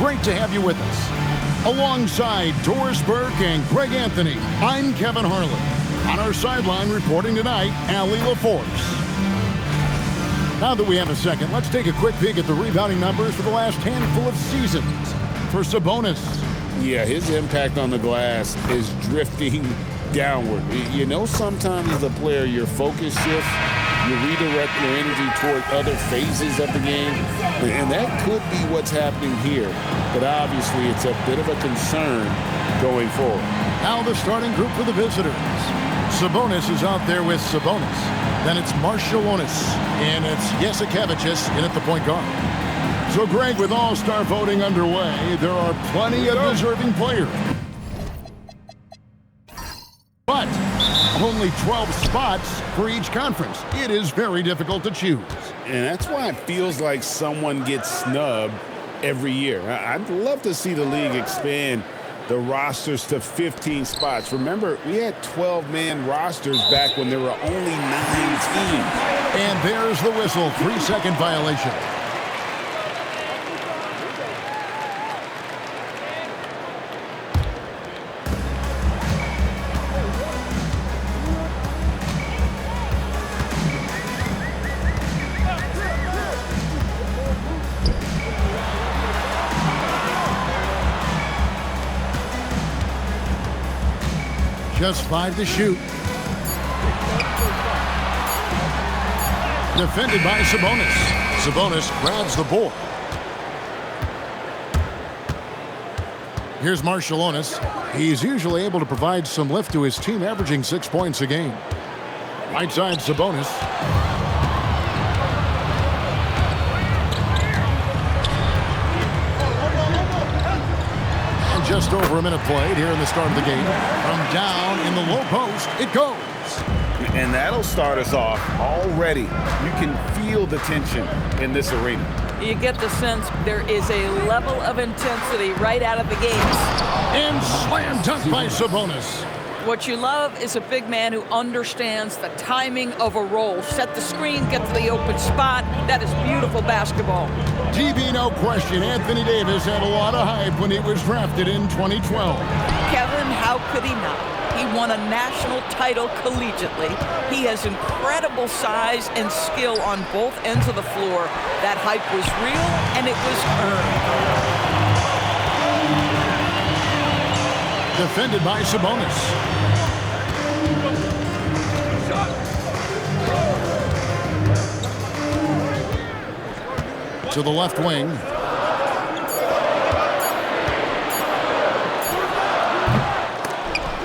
Great to have you with us. Alongside Doris Burke and Greg Anthony, I'm Kevin Harlan. On our sideline reporting tonight, Allie LaForce. Now that we have a second, let's take a quick peek at the rebounding numbers for the last handful of seasons. For Sabonis. Yeah, his impact on the glass is drifting downward. You know, sometimes as a player, your focus shifts. You redirect your energy toward other phases of the game, and that could be what's happening here. But obviously, it's a bit of a concern going forward. Now the starting group for the visitors. Sabonis is out there with Sabonis. Then it's Marshallonis, and it's Jasikevičius in at the point guard. So, Greg, with all-star voting underway, there are plenty of deserving players. But only 12 spots for each conference. It is very difficult to choose. And that's why it feels like someone gets snubbed every year. I'd love to see the league expand the rosters to 15 spots. Remember, we had 12-man rosters back when there were only 9 teams. And there's the whistle, 3-second violation. Just 5 to shoot. Defended by Sabonis. Sabonis grabs the board. Here's Marshallonis. He's usually able to provide some lift to his team, averaging 6 points a game. Right side, Sabonis. Just over a minute played here in the start of the game. From down in the low post, it goes. And that'll start us off already. You can feel the tension in this arena. You get the sense there is a level of intensity right out of the gates. And slam dunk by Sabonis. What you love is a big man who understands the timing of a roll. Set the screen, get to the open spot. That is beautiful basketball. TV, no question. Anthony Davis had a lot of hype when he was drafted in 2012. Kevin, how could he not? He won a national title collegiately. He has incredible size and skill on both ends of the floor. That hype was real, and it was earned. Defended by Sabonis. To the left wing.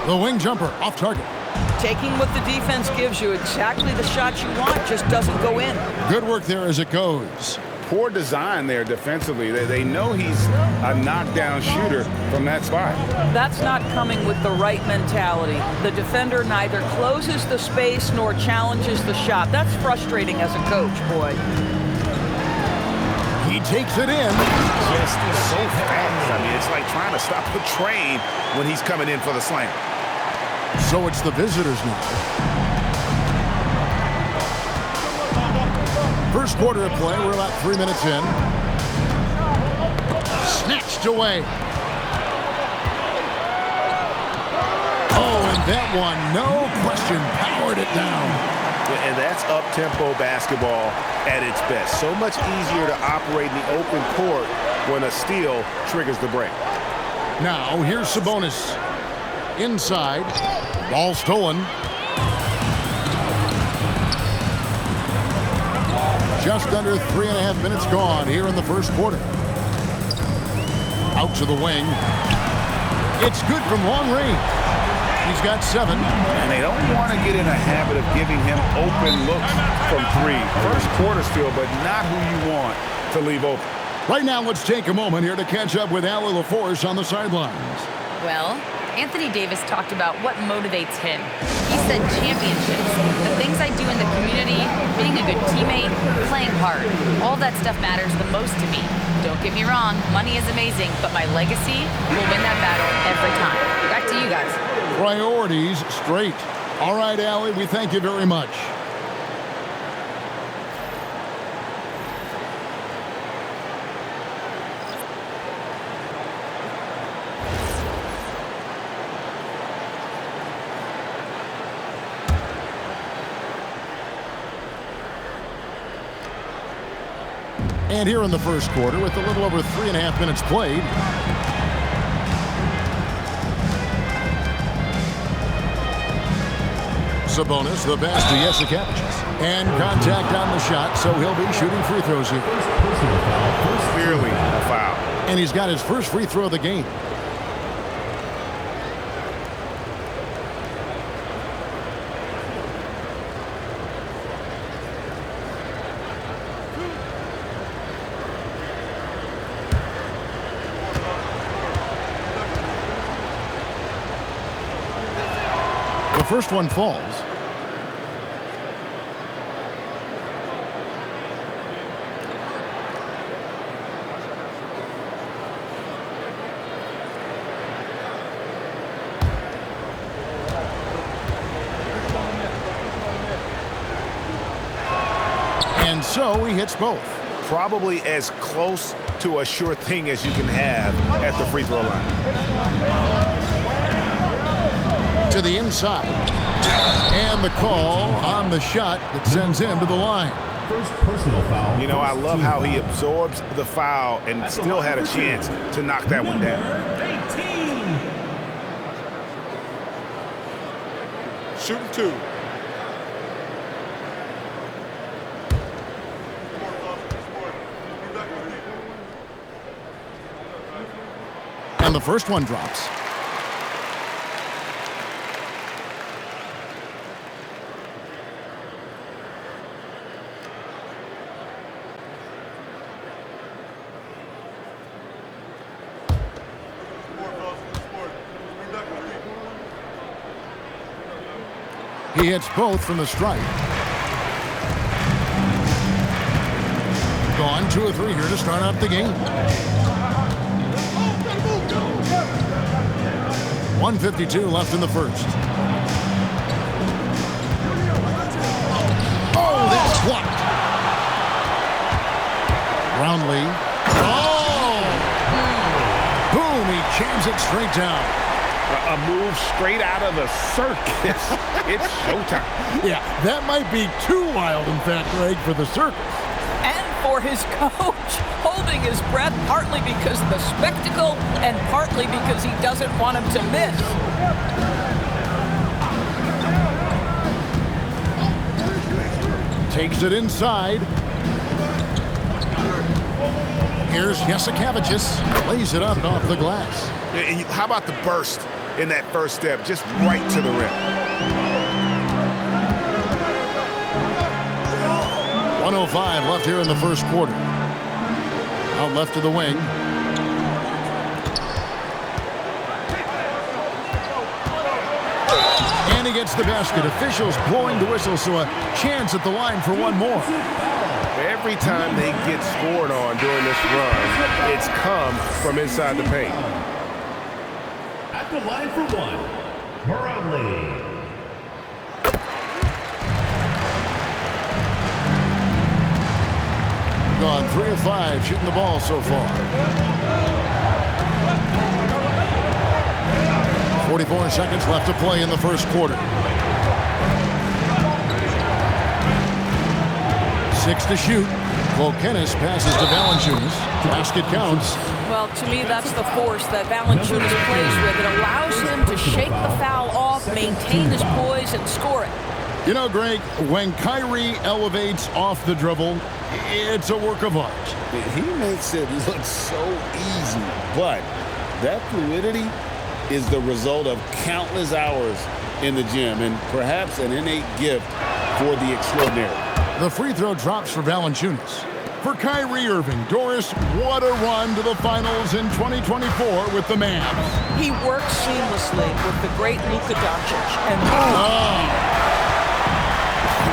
The wing jumper off target. Taking what the defense gives you, exactly the shot you want, just doesn't go in. Good work there as it goes. Poor design there defensively. They know he's a knockdown shooter from that spot. That's not coming with the right mentality. The defender neither closes the space nor challenges the shot. That's frustrating as a coach, boy. He takes it in. Just so fast. I mean, it's like trying to stop the train when he's coming in for the slam. So it's the visitors now. First quarter of play, we're about 3 minutes in. Snatched away. Oh, and that one, no question, powered it down. And that's up-tempo basketball at its best. So much easier to operate in the open court when a steal triggers the break. Now, here's Sabonis. Inside. Ball stolen. Just under 3.5 minutes gone here in the first quarter. Out to the wing. It's good from long range. He's got 7. And they don't want to get in a habit of giving him open looks from 3. First quarter still, but not who you want to leave open. Right now, let's take a moment here to catch up with Allie LaForce on the sidelines. Well, Anthony Davis talked about what motivates him. He said championships, the things I do in the community, being a good teammate, playing hard. All that stuff matters the most to me. Don't get me wrong, money is amazing, but my legacy will win that battle every time. Back to you guys. Priorities straight. All right, Allie, we thank you very much. And here in the first quarter, with a little over 3.5 minutes played, Sabonis, the pass to Jasikevičius. And contact on the shot, so he'll be shooting free throws here. Clearly a foul. And he's got his first free throw of the game. The first one falls. And so he hits both. Probably as close to a sure thing as you can have at the free throw line. To the inside. And the call on the shot that sends him to the line. First personal foul. You know, I love how he absorbs the foul and still had a chance to knock that one down. 18. Shooting two. And the first one drops. He hits both from the stripe. Gone 2 or 3 here to start out the game. 1:52 left in the first. Oh, that's blocked. Brownlee. Oh! Boom, he jams it straight down. A move straight out of the circus. It's showtime. Yeah, that might be too wild, in fact, Greg, for the circus. And for his coach, holding his breath partly because of the spectacle and partly because he doesn't want him to miss. Takes it inside. Here's Jasikevičius. Lays it up and off the glass. And how about the burst in that first step, just right to the rim. 1:05 left here in the first quarter. Out left to the wing. And he gets the basket. Officials blowing the whistle, so a chance at the line for one more. Every time they get scored on during this run, it's come from inside the paint. At the line for one, Barangay. Gone 3 of 5 shooting the ball so far. 44 seconds left to play in the first quarter. 6 to shoot. Volkenis passes to Valanciunas. Basket counts. Well, to me, that's the force that Valanciunas plays with. It allows him to shake the foul off, maintain his poise, and score it. You know, Greg, when Kyrie elevates off the dribble, it's a work of art. He makes it look so easy, but that fluidity is the result of countless hours in the gym and perhaps an innate gift for the extraordinary. The free throw drops for Valanciunas. For Kyrie Irving, Doris, what a run to the finals in 2024 with the Mavs. He works seamlessly with the great Luka Doncic. And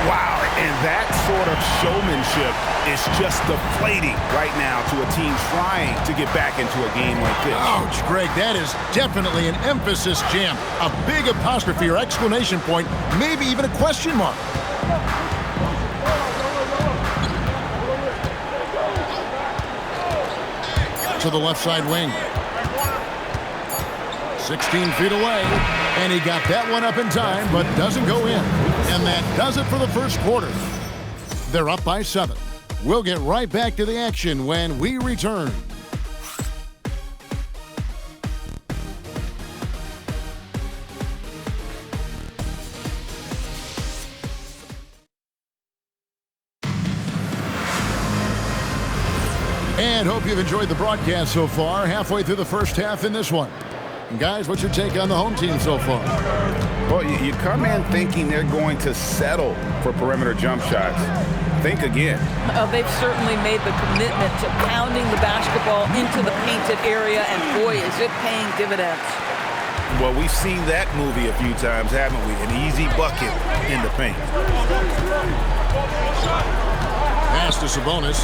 wow, and that sort of showmanship is just deflating right now to a team trying to get back into a game like this. Ouch, Greg, that is definitely an emphasis jam. A big apostrophe or exclamation point, maybe even a question mark. To the left side wing. 16 feet away, and he got that one up in time, but doesn't go in. And that does it for the first quarter. They're up by 7. We'll get right back to the action when we return. And hope you've enjoyed the broadcast so far. Halfway through the first half in this one. And guys, what's your take on the home team so far? Well, you come in thinking they're going to settle for perimeter jump shots. Think again. They've certainly made the commitment to pounding the basketball into the painted area, and boy, is it paying dividends. Well, we've seen that movie a few times, haven't we? An easy bucket in the paint. Pass to Sabonis.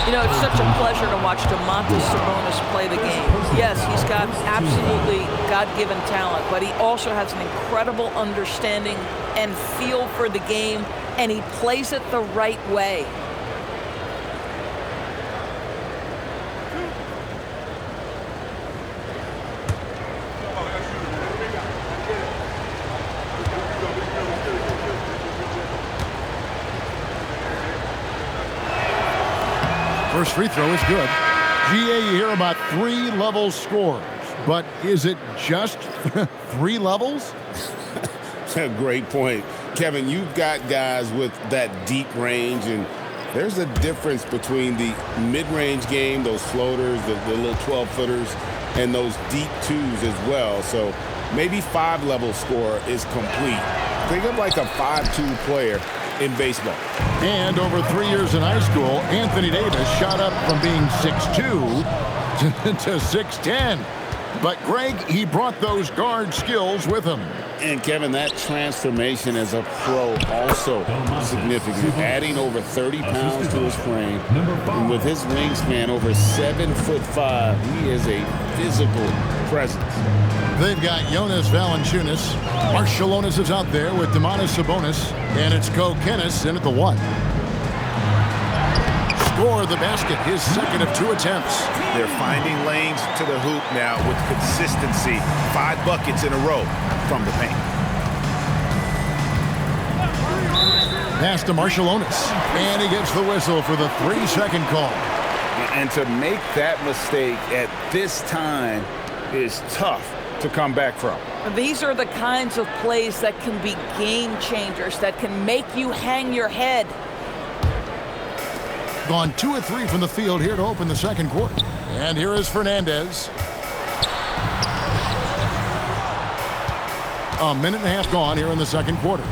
You know, it's such a pleasure to watch Domantas Sabonis play the game. Yes, he's got absolutely God-given talent, but he also has an incredible understanding and feel for the game, and he plays it the right way. First free throw is good. GA, you hear about 3 level scores, but is it just 3 levels? Great point. Kevin, you've got guys with that deep range, and there's a difference between the mid-range game, those floaters, the little 12-footers, and those deep twos as well. So maybe 5-level score is complete. Think of like a 5-2 player in baseball. And over 3 years in high school, Anthony Davis shot up from being 6'2" to 6'10". But Greg, he brought those guard skills with him. And Kevin, that transformation as a pro also significant, adding over 30 pounds to his frame. And with his wingspan over 7'5", he is a physical presence. They've got Jonas Valanciunas. Marciulionis is out there with Domantas Sabonis. And it's Ko Kennis in at the 1. Score the basket, his second of 2 attempts. They're finding lanes to the hoop now with consistency. 5 buckets in a row from the paint. Pass to Marciulionis. And he gets the whistle for the 3-second call. And to make that mistake at this time is tough to come back from. These are the kinds of plays that can be game changers, that can make you hang your head. Gone 2 of 3 from the field here to open the second quarter. And here is Fernandez. A minute and a half gone here in the second quarter.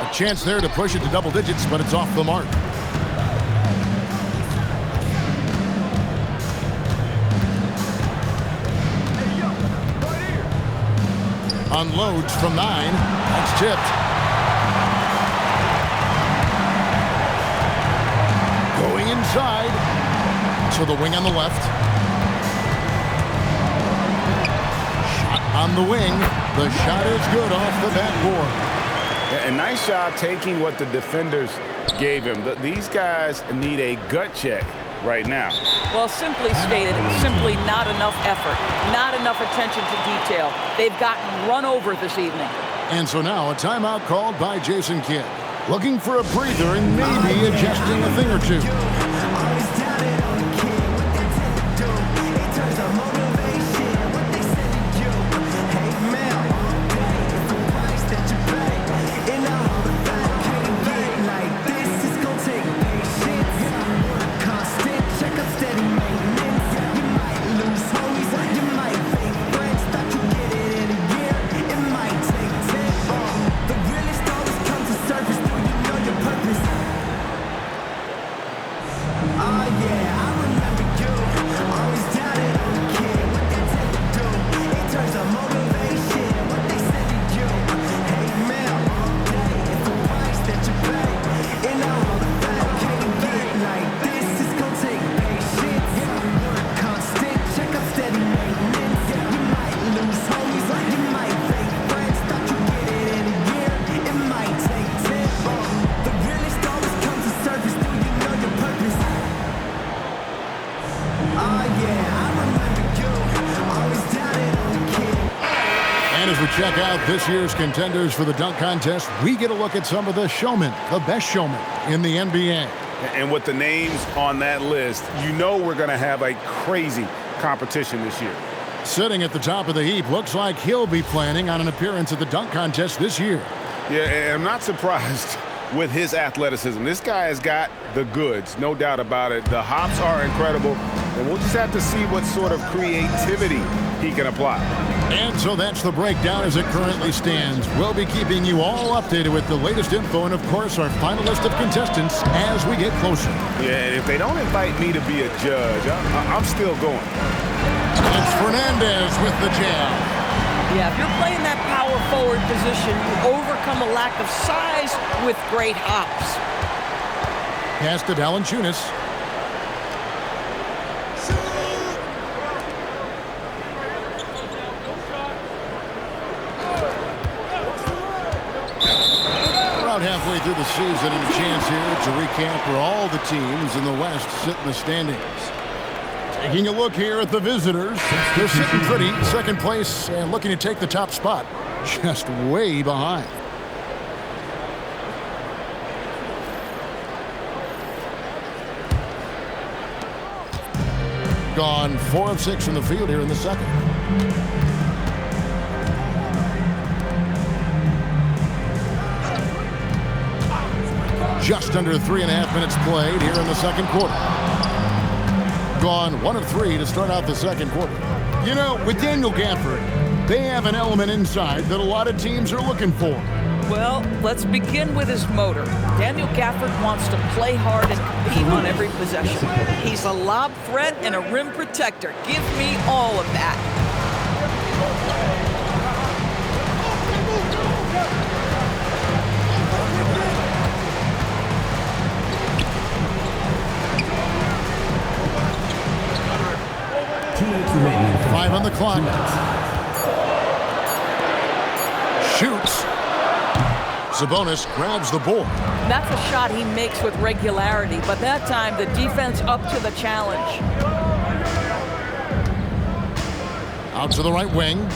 A chance there to push it to double digits, but it's off the mark. Unloads from 9. That's tipped. Going inside to the wing on the left. Shot on the wing. The shot is good off the backboard. A nice job taking what the defenders gave him. These guys need a gut check right now. Well, simply stated, simply not enough effort, not enough attention to detail. They've gotten run over this evening. And so now a timeout called by Jason Kidd. Looking for a breather and maybe adjusting a thing or two. as we check out this year's contenders for the dunk contest, we get a look at some of the showmen, the best showmen in the NBA. And with the names on that list, you know we're going to have a crazy competition this year. Sitting at the top of the heap, looks like he'll be planning on an appearance at the dunk contest this year. Yeah, and I'm not surprised with his athleticism. This guy has got the goods, no doubt about it. The hops are incredible, and we'll just have to see what sort of creativity he can apply. And so that's the breakdown as it currently stands. We'll be keeping you all updated with the latest info and, of course, our final list of contestants as we get closer. Yeah, and if they don't invite me to be a judge, I'm still going. It's Fernandez with the jab. Yeah, if you're playing that power forward position, you overcome a lack of size with great hops. Pass to Valanciunas. About halfway through the season and a chance here to recap where all the teams in the West sit in the standings. Taking a look here at the visitors. They're sitting pretty, second place, and looking to take the top spot. Just way behind. Gone 4 of 6 from the field here in the second. Just under 3.5 minutes played here in the second quarter. Gone 1 of 3 to start out the second quarter. You know, with Daniel Gafford, they have an element inside that a lot of teams are looking for. Well, let's begin with his motor. Daniel Gafford wants to play hard and compete on every possession. He's a lob threat and a rim protector. Give me all of that. Remaining. 5 on the clock. Shoots. Sabonis grabs the board. That's a shot he makes with regularity, but that time the defense up to the challenge. Out to the right wing.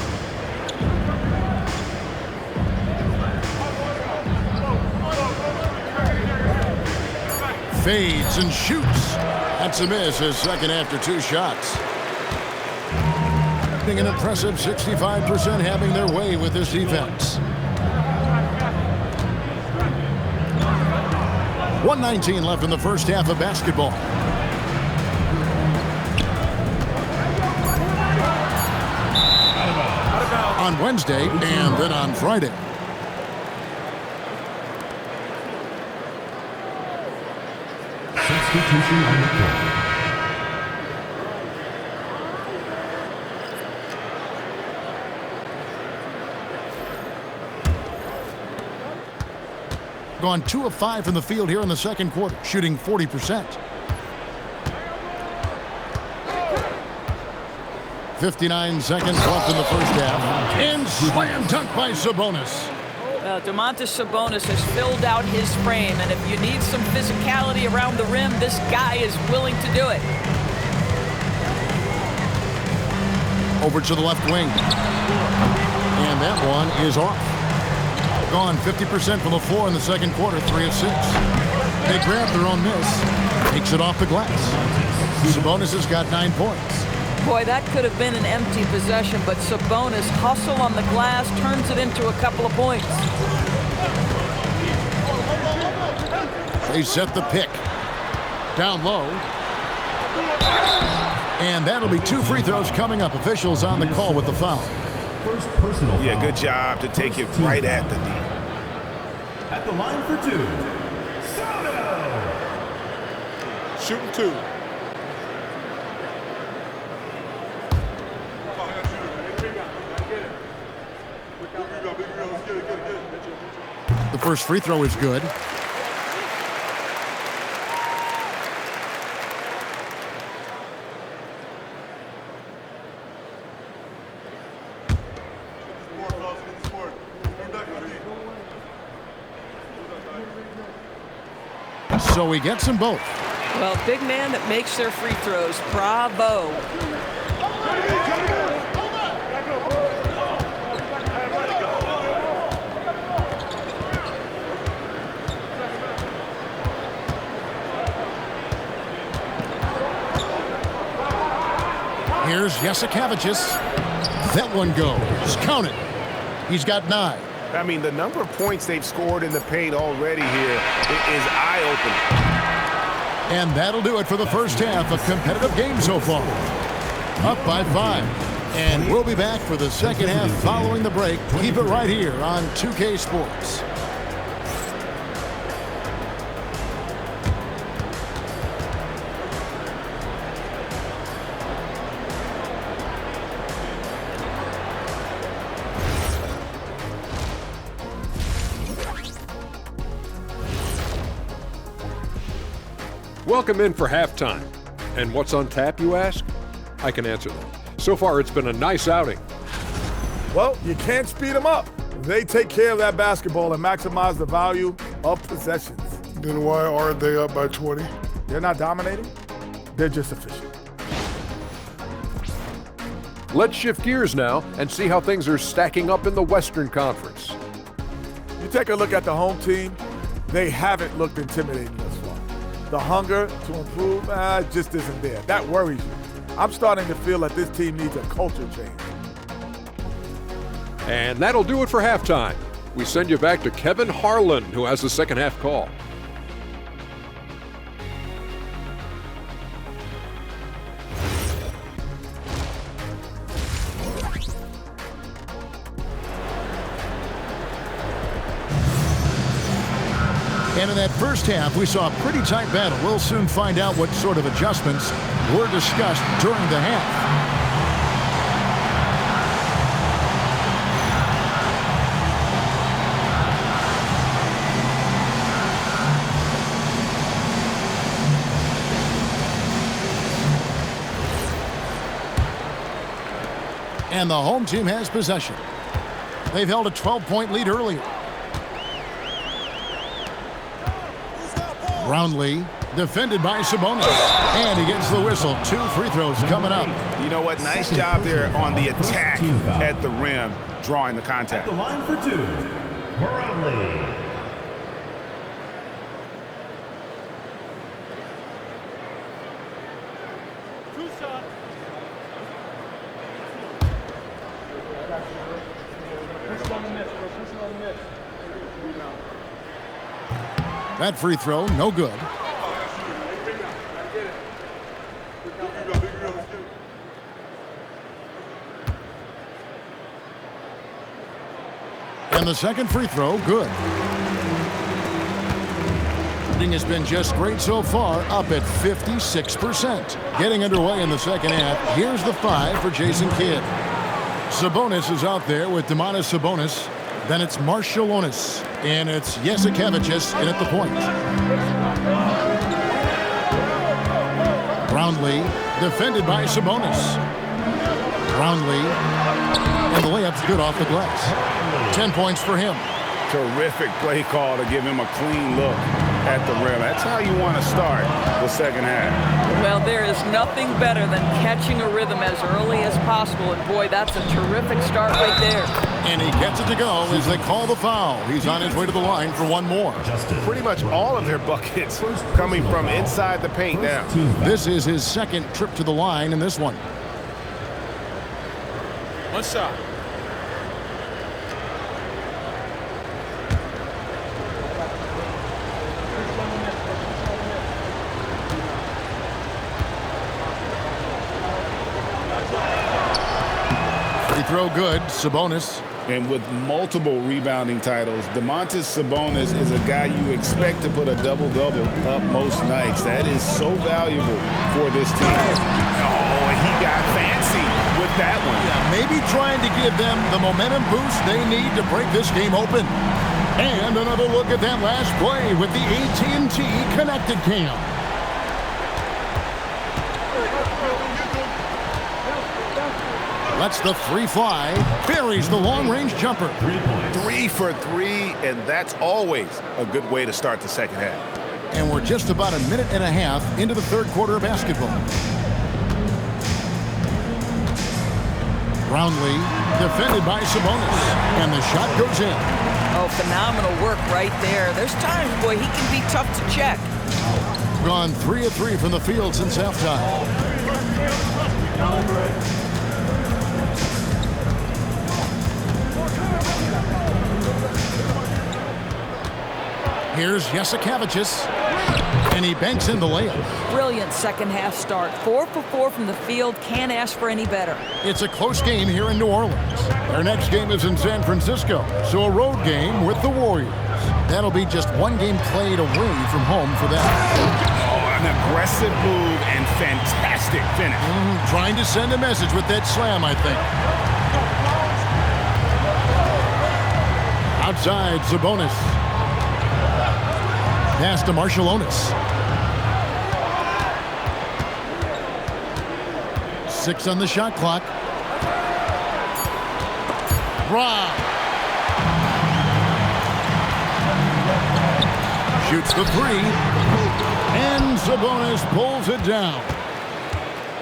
Fades and shoots. That's a miss, his second after 2 shots. An impressive 65% having their way with this defense. 1:19 left in the first half of basketball. On Wednesday and then on Friday. Substitution on the court. Gone 2 of 5 from the field here in the second quarter, shooting 40%. 59 seconds left in the first half. And slam dunk by Sabonis. Domantas Sabonis has filled out his frame, and if you need some physicality around the rim, this guy is willing to do it. Over to the left wing. And that one is off. Gone 50% from the floor in the second quarter, 3 of 6. They grab their own miss. Takes it off the glass. Sabonis has got 9 points. Boy, that could have been an empty possession, but Sabonis hustle on the glass, turns it into a couple of points. They set the pick. Down low. And that'll be 2 free throws coming up. Officials on the call with the foul. First personal foul. Yeah, good job to take it right at the knee. At the line for 2. Soto! Shooting 2. The first free throw is good. So he gets them both. Well, big man that makes their free throws. Bravo. Jasikevicius. That one goes. Count it. He's got 9. I mean, the number of points they've scored in the paint already here is eye-opening. And that'll do it for the first half. A competitive game so far. Up by 5. And we'll be back for the second half following the break. Keep it right here on 2K Sports. Welcome in for halftime. And what's on tap, you ask? I can answer that. So far, it's been a nice outing. Well, you can't speed them up. They take care of that basketball and maximize the value of possessions. Then why aren't they up by 20? They're not dominating. They're just efficient. Let's shift gears now and see how things are stacking up in the Western Conference. You take a look at the home team, they haven't looked intimidating thus far. The hunger to improve just isn't there. That worries you. I'm starting to feel that this team needs a culture change. And that'll do it for halftime. We send you back to Kevin Harlan, who has the second half call. And in that first half, we saw a pretty tight battle. We'll soon find out what sort of adjustments were discussed during the half. And the home team has possession. They've held a 12-point lead earlier. Brownlee, defended by Sabonis. And he gets the whistle. 2 free throws coming up. You know what? Nice job there on the attack at the rim, drawing the contact. At the line for 2, Brownlee. That free throw, no good. And the second free throw, good. Shooting has been just great so far, up at 56%. Getting underway in the second half. Here's the 5 for Jason Kidd. Sabonis is out there with Domantas Sabonis. Then it's Marshallonis. And it's Jasikevicius in at the point. Brownlee, defended by Sabonis. Brownlee, and the layup's good off the glass. 10 points for him. Terrific play call to give him a clean look at the rim. That's how you want to start the second half. Well, there is nothing better than catching a rhythm as early as possible. And boy, that's a terrific start right there. And he gets it to go as they call the foul. He's on his way to the line for one more. Pretty much all of their buckets coming from inside the paint now. This is his second trip to the line in this one. One shot. Free throw good. Sabonis. And with multiple rebounding titles, Domantas Sabonis is a guy you expect to put a double-double up most nights. That is so valuable for this team. Oh, he got fancy with that one. Yeah, maybe trying to give them the momentum boost they need to break this game open. And another look at that last play with the AT&T Connected Cam. Lets the 3 fly, buries the long-range jumper. 3 points. 3 for 3, and that's always a good way to start the second half. And we're just about a minute and a half into the third quarter of basketball. Brownlee, defended by Sabonis, and the shot goes in. Oh, phenomenal work right there. There's times, boy, he can be tough to check. Gone 3 of 3 from the field since halftime. Here's Jasikevičius, and he banks in the layup. Brilliant second half start. 4 for 4 from the field. Can't ask for any better. It's a close game here in New Orleans. Their next game is in San Francisco, so a road game with the Warriors. That'll be just one game played away from home for them. Oh, an aggressive move and fantastic finish. Trying to send a message with that slam, I think. Outside, Sabonis. Pass to Marciulionis. 6 on the shot clock. Rob. Shoots the 3. And Sabonis pulls it down.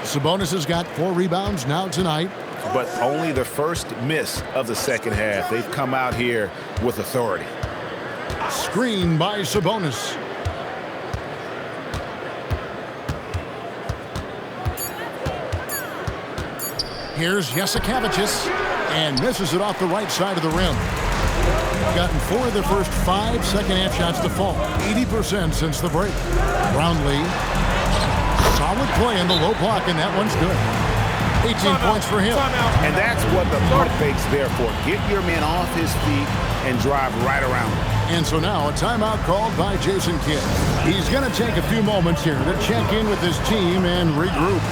Sabonis has got 4 rebounds now tonight. But only the first miss of the second half. They've come out here with authority. Screen by Sabonis. Here's Jasikevičius, and misses it off the right side of the rim. Gotten 4 of the first 5 second-half shots to fall. 80% since the break. Brownlee. Solid play in the low block, and that one's good. 18 points for him. And that's what the pump fake's there for. Get your man off his feet and drive right around him. And so now a timeout called by Jason Kidd. He's going to take a few moments here to check in with his team and regroup.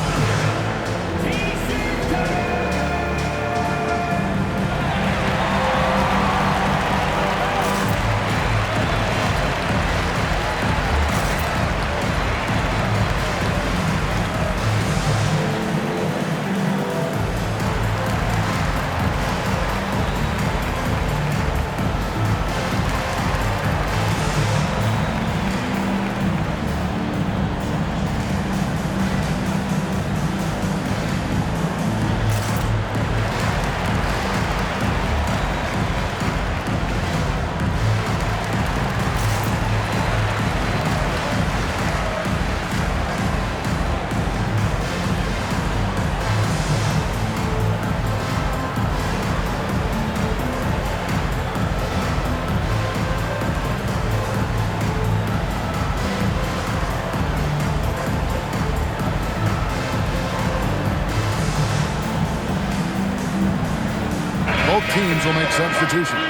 Both teams will make substitutions.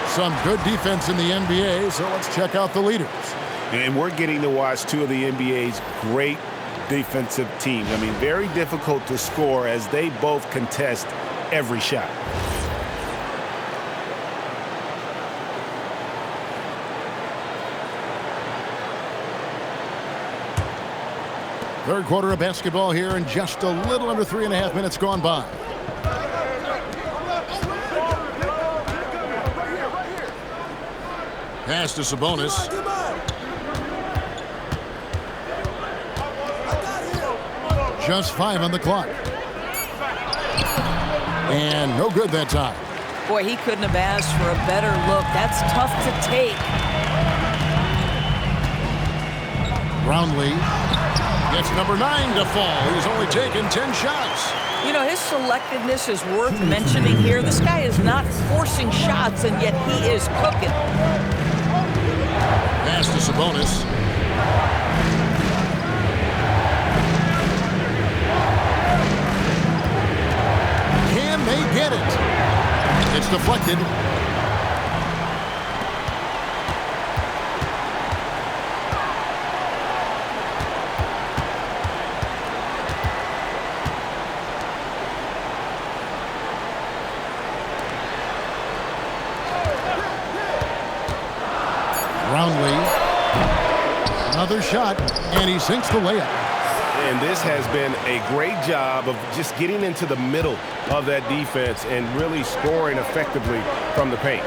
Some good defense in the NBA, so let's check out the leaders. And we're getting to watch 2 of the NBA's great defensive teams. I mean, very difficult to score as they both contest every shot. Third quarter of basketball here, and just a little under 3.5 minutes gone by. Pass to Sabonis. Just 5 on the clock. And no good that time. Boy, he couldn't have asked for a better look. That's tough to take. Brownlee gets number 9 to fall. He's only taken 10 shots. You know, his selectiveness is worth mentioning here. This guy is not forcing shots, and yet he is cooking. Pass to Sabonis. Can they get it? It's deflected. Brownlee. Another shot, and he sinks the layup. And this has been a great job of just getting into the middle of that defense and really scoring effectively from the paint.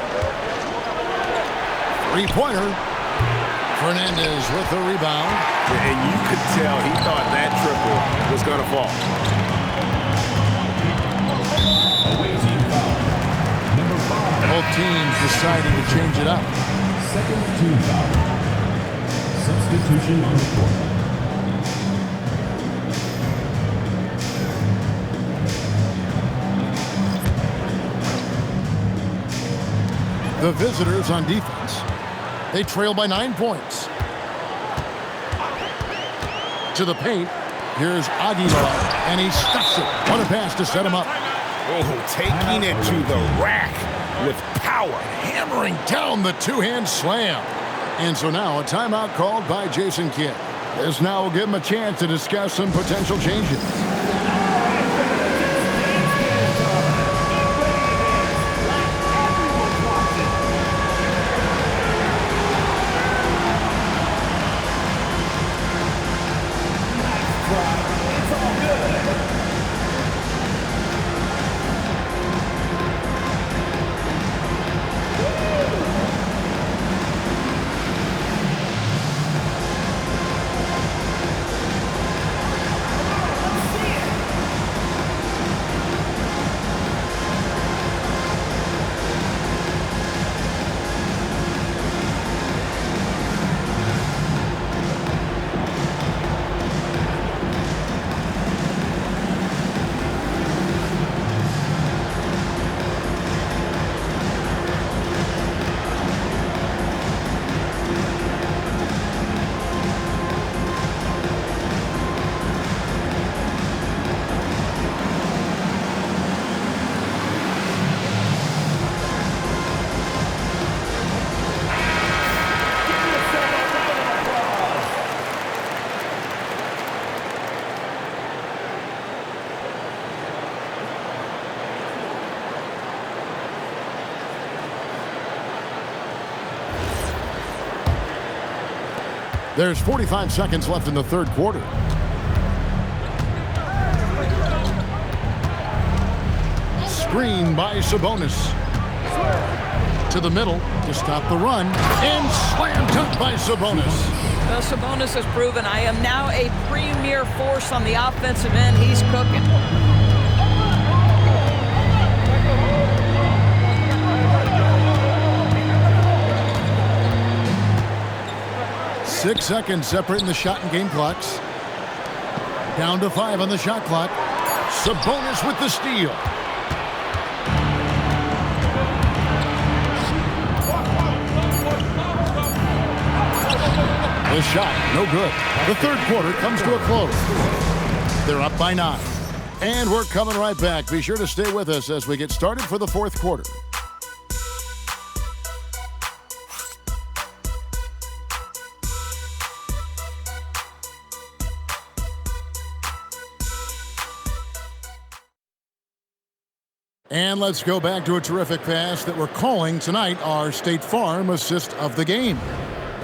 Three-pointer. Fernandez with the rebound. And you could tell he thought that triple was going to fall. Both teams deciding to change it up. Second team foul. Substitution on the court. The visitors on defense. They trail by 9 points. To the paint. Here's Aguilar, and he stuffs it. What a pass to set him up. Oh, taking it to the rack with power. Hammering down the two-hand slam. And so now a timeout called by Jason Kidd. This now will give him a chance to discuss some potential changes. There's 45 seconds left in the third quarter. Screen by Sabonis. To the middle to stop the run. And slam dunk by Sabonis. Well, Sabonis has proven I am now a premier force on the offensive end. He's cooking. 6 seconds separating the shot and game clocks. Down to 5 on the shot clock. Sabonis with the steal. The shot, no good. The third quarter comes to a close. They're up by 9. And we're coming right back. Be sure to stay with us as we get started for the fourth quarter. And let's go back to a terrific pass that we're calling tonight our State Farm assist of the game.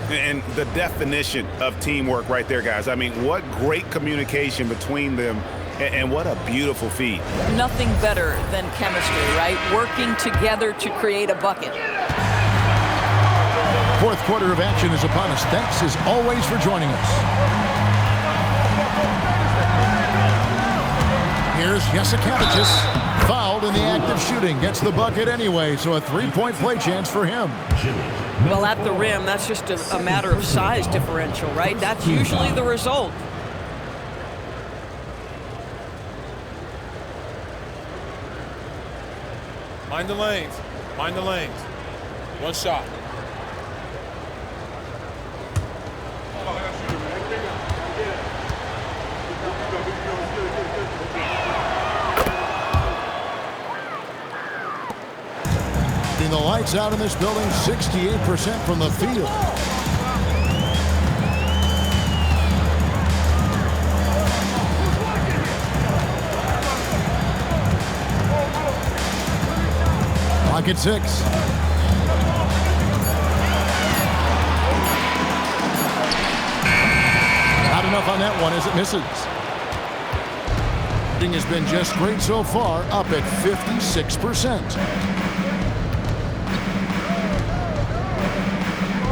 And the definition of teamwork right there, guys. I mean, what great communication between them, and what a beautiful feed. Nothing better than chemistry, right? Working together to create a bucket. Fourth quarter of action is upon us. Thanks as always for joining us. Here's Jasikevičius. Fouled in the act of shooting. Gets the bucket anyway, so a three-point play chance for him. Well, at the rim, that's just a matter of size differential, right? That's usually the result. Mind the lanes. Mind the lanes. One shot. The lights out in this building, 68% from the field. Clock at 6. Not enough on that one as it misses. Shooting has been just great so far, up at 56%.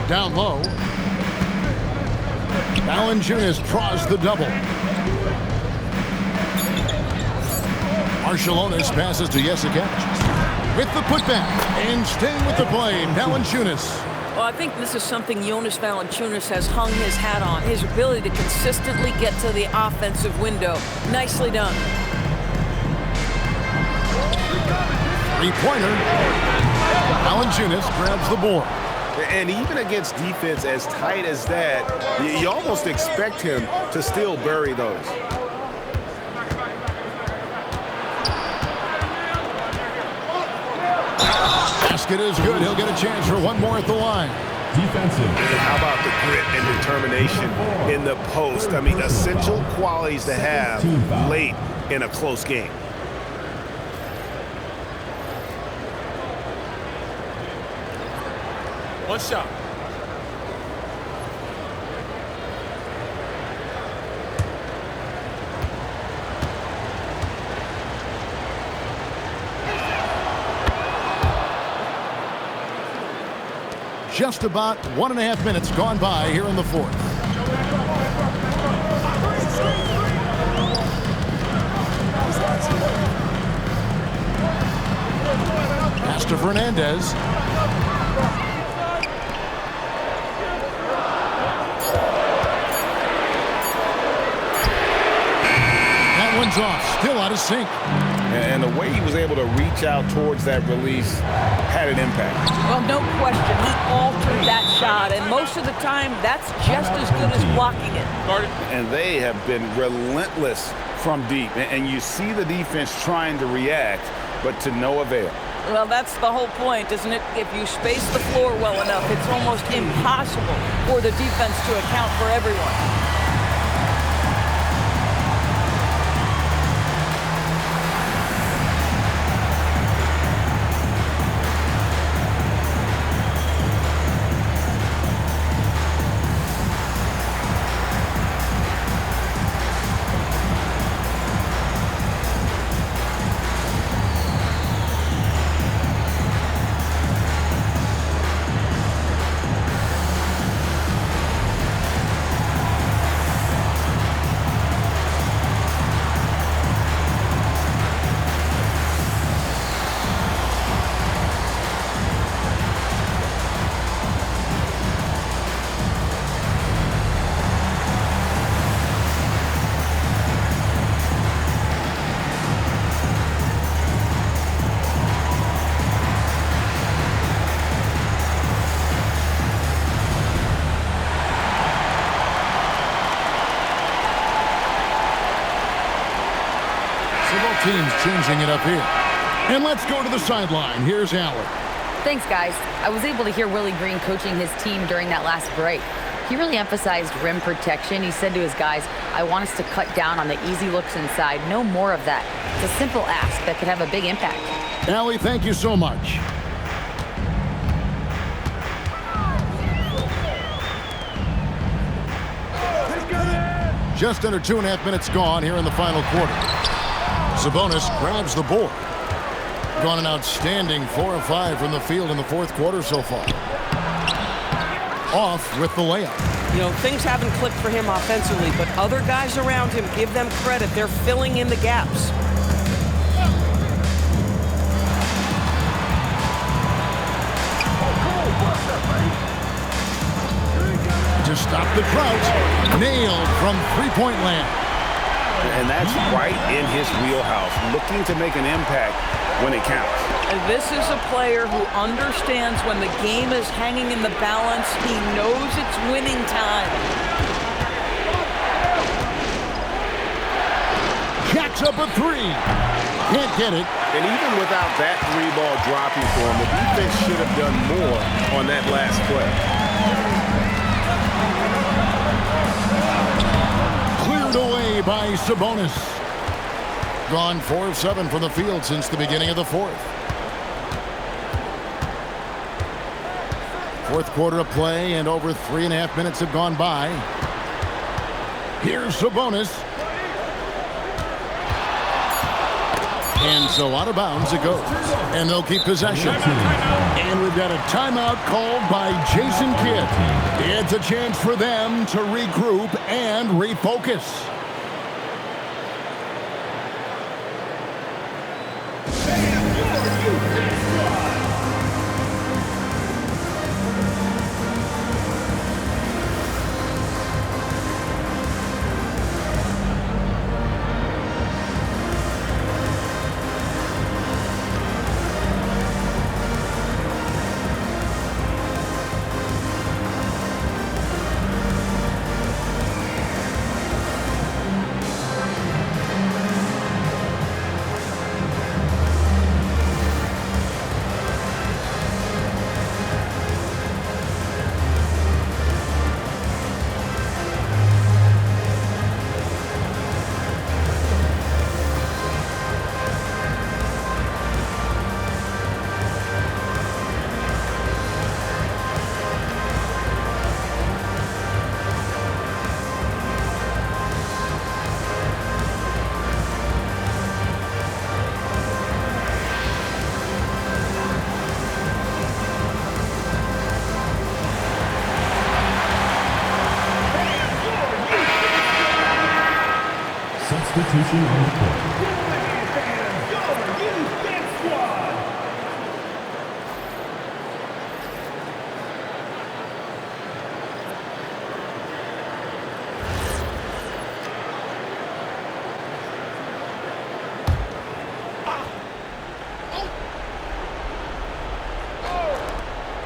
Down low. Valanciunas draws the double. Marciulionis passes to Jasikevičius with the putback and staying with the play. Valanciunas. Well, I think this is something Jonas Valanciunas has hung his hat on. His ability to consistently get to the offensive window. Nicely done. Three-pointer. Valanciunas grabs the board. And even against defense as tight as that, you almost expect him to still bury those. Basket is good. He'll get a chance for one more at the line. Defensive. How about the grit and determination in the post? I mean, essential qualities to have late in a close game. One shot. Just about 1.5 minutes gone by here in the fourth. Pass to Fernandez. That one's off, still out of sync. And the way he was able to reach out towards that release had an impact. Well, no question. He altered that shot, and most of the time, that's just as good as blocking it. And they have been relentless from deep. And you see the defense trying to react, but to no avail. Well, that's the whole point, isn't it? If you space the floor well enough, it's almost impossible for the defense to account for everyone. Teams changing it up here. And let's go to the sideline. Here's Allen. Thanks, guys. I was able to hear Willie Green coaching his team during that last break. He really emphasized rim protection. He said to his guys, I want us to cut down on the easy looks inside. No more of that. It's a simple ask that could have a big impact. Allie, thank you so much. Just under 2.5 minutes gone here in the final quarter. Sabonis grabs the board. Gone an outstanding 4 of 5 from the field in the fourth quarter so far. Off with the layup. You know, things haven't clicked for him offensively, but other guys around him, give them credit. They're filling in the gaps. To stop the drought. Nailed from three-point land. And that's right in his wheelhouse, looking to make an impact when it counts. And this is a player who understands when the game is hanging in the balance. He knows it's winning time. Jacks up a three. Can't get it. And even without that three ball dropping for him, the defense should have done more on that last play. Away by Sabonis. Gone 4 of 7 from the field since the beginning of the fourth. Fourth quarter of play and over 3.5 minutes have gone by. Here's Sabonis. And so out of bounds it goes. And they'll keep possession. And we've got a timeout called by Jason Kidd. It's a chance for them to regroup and refocus. Substitution on the court.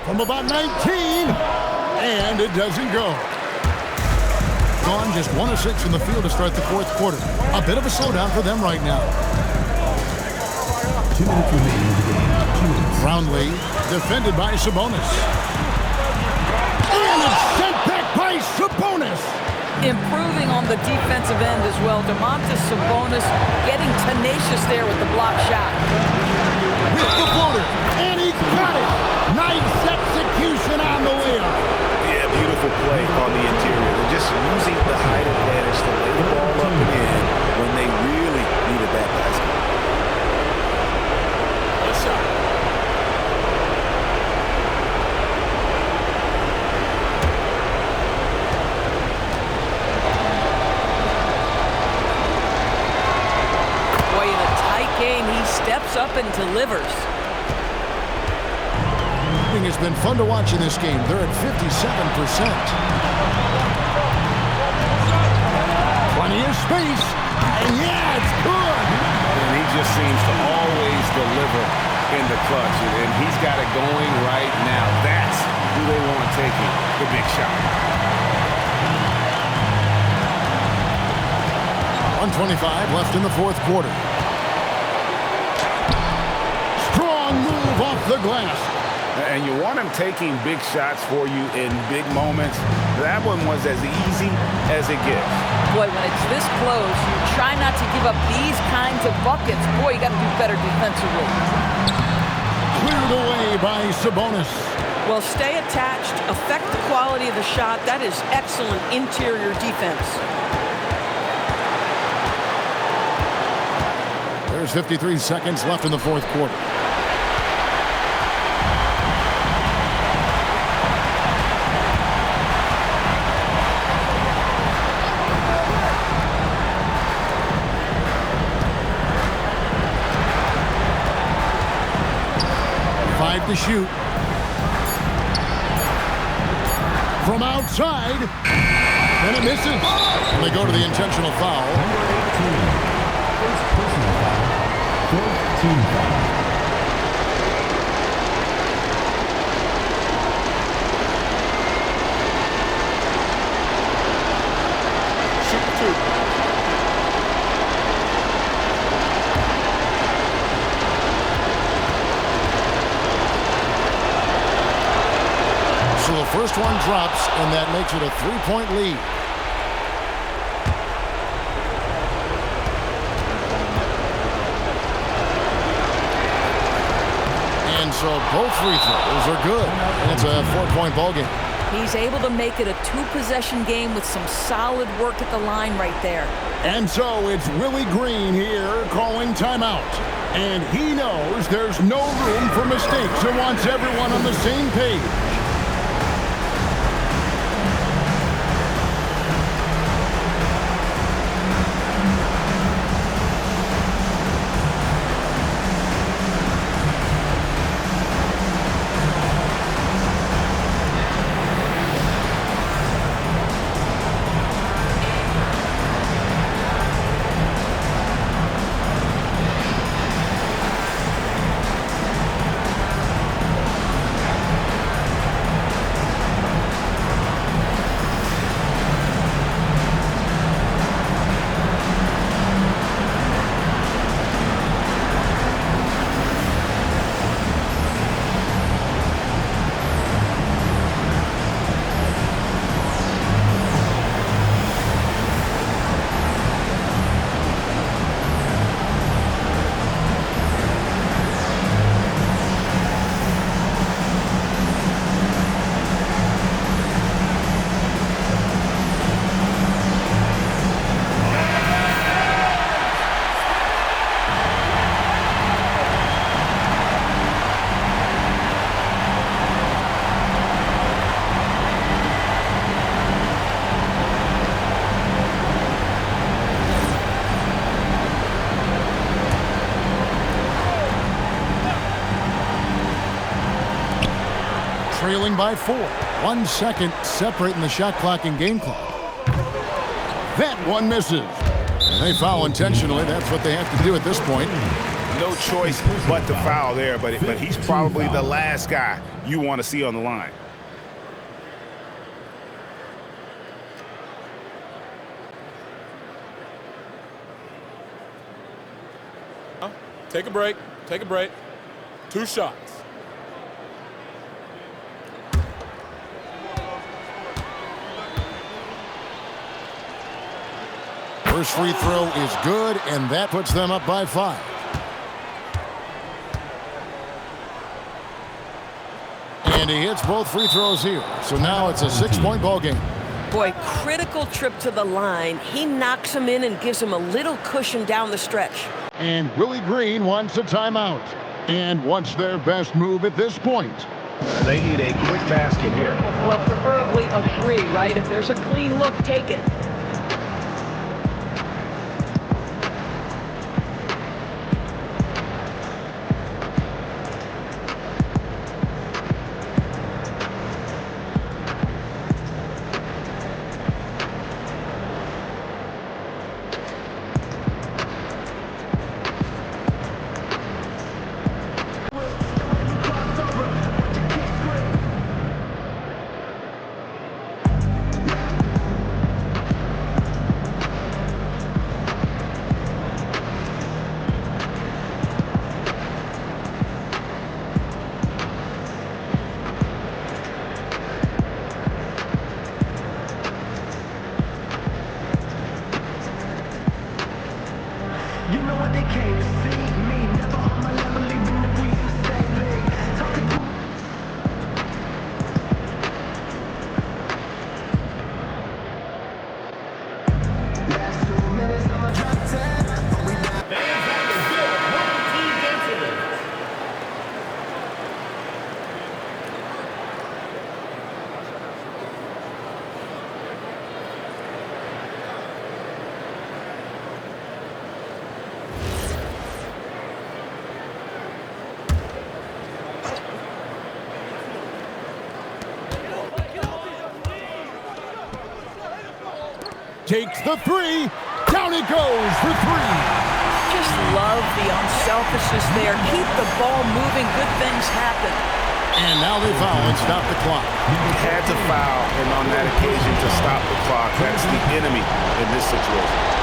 From about 19, and it doesn't go. Gone just 1 of 6 in the field to start the fourth quarter. A bit of a slowdown for them right now. 2 minutes remaining in the game. 2 minutes. Brownlee, defended by Sabonis. And it's sent back by Sabonis. Improving on the defensive end as well. Domantas Sabonis getting tenacious there with the block shot. With the floater, and he got it. Nice execution on the layup. Yeah, beautiful play on the interior. They're just using the height advantage to lay the ball up and in when they really needed that basket. Good shot. Boy, in a tight game, he steps up and delivers. It's been fun to watch in this game. They're at 57%. Plenty of space. And yeah, it's good. And he just seems to always deliver in the clutch. And he's got it going right now. That's who they want taking the big shot. 1:25 left in the fourth quarter. Strong move off the glass. And you want him taking big shots for you in big moments. That one was as easy as it gets. Boy, when it's this close, you try not to give up these kinds of buckets. Boy, you got to do better defensively. Cleared away by Sabonis. Well, stay attached, affect the quality of the shot. That is excellent interior defense. There's 53 seconds left in the fourth quarter. To shoot. From outside. And it misses. And they go to the intentional foul. First personal foul. Fourth team foul. Shoot two. So the first one drops, and that makes it a 3-point lead. And so both free throws are good, and it's a 4-point ball game. He's able to make it a 2-possession game with some solid work at the line right there. And so it's Willie Green here calling timeout. And he knows there's no room for mistakes and wants everyone on the same page. trailing by 4. 1 second separating the shot clock and game clock. That one misses. And they foul intentionally. That's what they have to do at this point. No choice but to foul there, but he's probably the last guy you want to see on the line. Take a break. Take a break. 2 shots. First free throw is good, and that puts them up by 5. And he hits both free throws here. So now it's a 6-point ball game. Boy, critical trip to the line. He knocks him in and gives him a little cushion down the stretch. And Willie Green wants a timeout. And what's their best move at this point? They need a quick basket here. Well, preferably a 3, right? If there's a clean look, take it. Takes the 3. Down it goes for 3. Just love the unselfishness there. Keep the ball moving. Good things happen. And now they foul and stop the clock. Had to foul, and on that occasion to stop the clock. That's the enemy in this situation.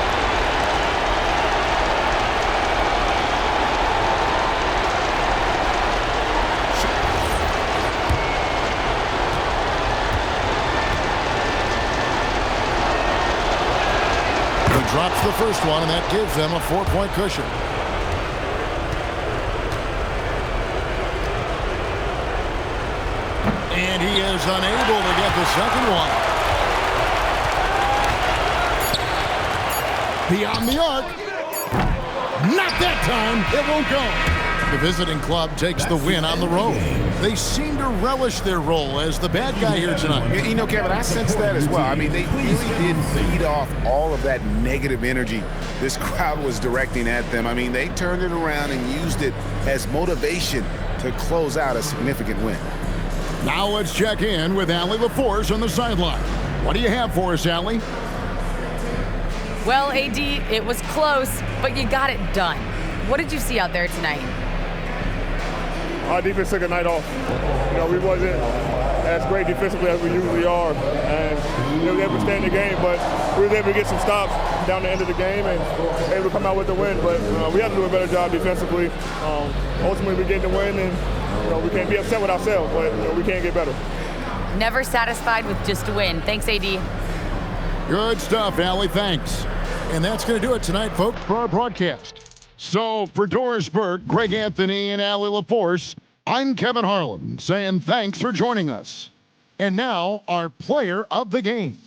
Drops the first one, and that gives them a 4-point cushion. And he is unable to get the second one. Beyond the arc. Not that time. It won't go. The visiting club takes the win on the road. They seem to relish their role as the bad guy here tonight. You know, Kevin, I sense that as well. I mean, they really did feed off all of that negative energy this crowd was directing at them. I mean, they turned it around and used it as motivation to close out a significant win. Now let's check in with Allie LaForce on the sideline. What do you have for us, Allie? Well, AD, it was close, but you got it done. What did you see out there tonight? Our defense took a night off. You know, we wasn't as great defensively as we usually are, and we were able to stay in the game, but we were able to get some stops down the end of the game and able to come out with the win. But we have to do a better job defensively. Ultimately, we get the win, and we can't be upset with ourselves, but we can't get better. Never satisfied with just a win. Thanks, AD. Good stuff, Allie. Thanks. And that's going to do it tonight, folks, for our broadcast. So for Doris Burke, Greg Anthony, and Allie LaForce, I'm Kevin Harlan saying thanks for joining us. And now our player of the game.